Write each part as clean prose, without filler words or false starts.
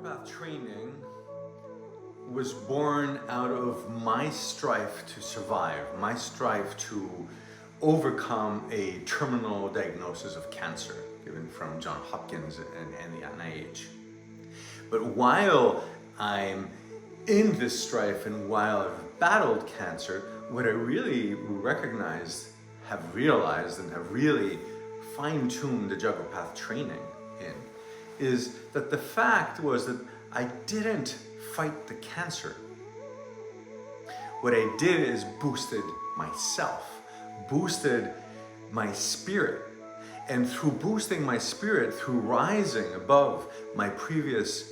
JaguarPath training was born out of my strife to survive, my strife to overcome a terminal diagnosis of cancer given from Johns Hopkins and the NIH. But while I'm in this strife and while I've battled cancer, what I really have realized and have really fine-tuned the JaguarPath training in is that the fact was that I didn't fight the cancer. What I did is boosted myself, boosted my spirit. And through boosting my spirit, through rising above my previous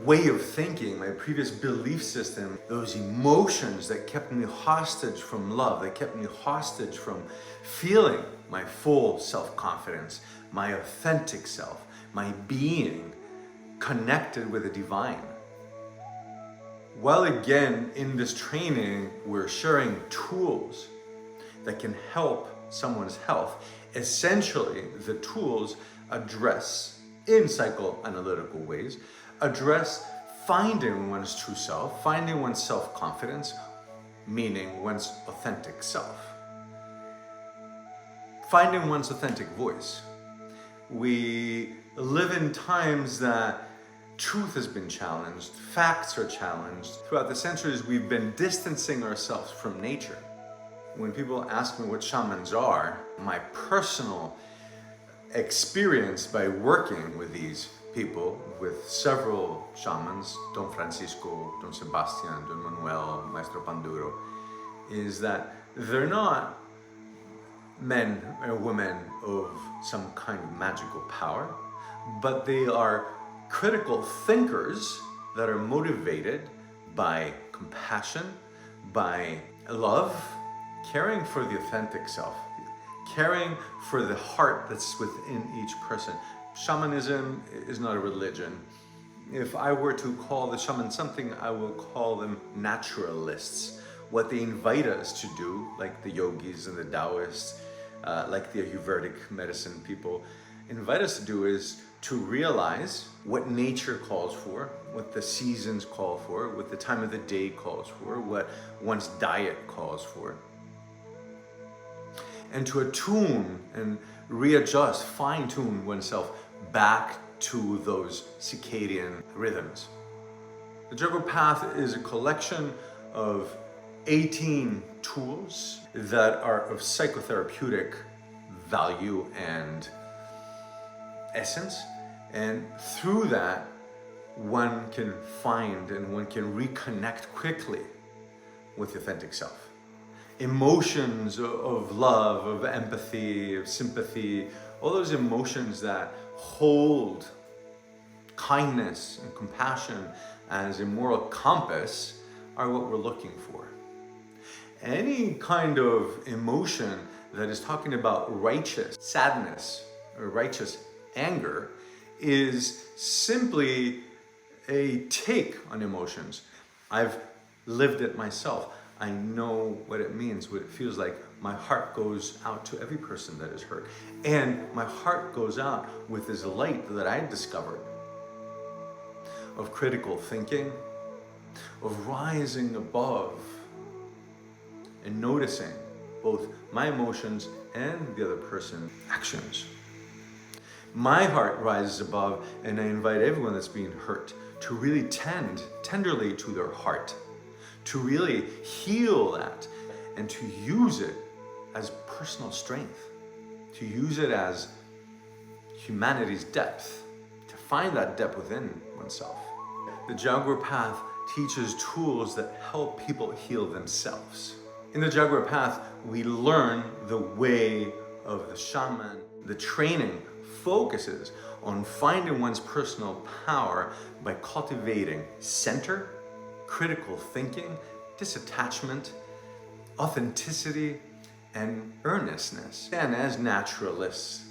way of thinking, my previous belief system, those emotions that kept me hostage from love, that kept me hostage from feeling my full self-confidence, my authentic self, my being connected with the divine. While again, in this training, we're sharing tools that can help someone's health. Essentially, the tools address, in psychoanalytical ways, address finding one's true self, finding one's self-confidence, meaning one's authentic self. Finding one's authentic voice. We live in times that truth has been challenged, facts are challenged. Throughout the centuries, we've been distancing ourselves from nature. When people ask me what shamans are, my personal experience by working with these people, with several shamans, Don Francisco, Don Sebastian, Don Manuel, Maestro Panduro, is that they're not men or women of some kind of magical power, but they are critical thinkers that are motivated by compassion, by love, caring for the authentic self, caring for the heart that's within each person. Shamanism is not a religion. If I were to call the shaman something, I will call them naturalists. What they invite us to do, like the yogis and the Taoists, like the Ayurvedic medicine people, invite us to do is to realize what nature calls for, what the seasons call for, what the time of the day calls for, what one's diet calls for, and to attune and readjust, fine-tune oneself back to those circadian rhythms. The JaguarPath is a collection of 18 tools that are of psychotherapeutic value and essence, and through that one can find and one can reconnect quickly with the authentic self. Emotions of love, of empathy, of sympathy, all those emotions that hold kindness and compassion as a moral compass are what we're looking for. Any kind of emotion that is talking about righteous sadness or righteous anger is simply a take on emotions. I've lived it myself. I know what it means, what it feels like. My heart goes out to every person that is hurt. And my heart goes out with this light that I discovered of critical thinking, of rising above and noticing both my emotions and the other person's actions. My heart rises above, and I invite everyone that's being hurt to really tend tenderly to their heart, to really heal that and to use it as personal strength, to use it as humanity's depth, to find that depth within oneself. The JaguarPath teaches tools that help people heal themselves. In the JaguarPath, we learn the way of the shaman. The training focuses on finding one's personal power by cultivating center, critical thinking, disattachment, authenticity, and earnestness. And as naturalists,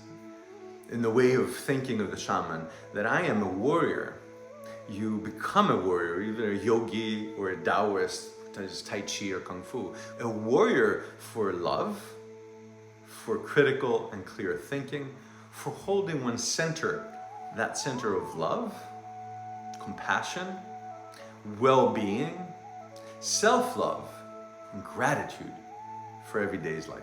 in the way of thinking of the shaman, that I am a warrior. You become a warrior, either a yogi or a Taoist, TaiChi or Kung Fu. A warrior for love, for critical and clear thinking, for holding one's center that center of love, compassion, well-being, self-love, and gratitude for every day's life.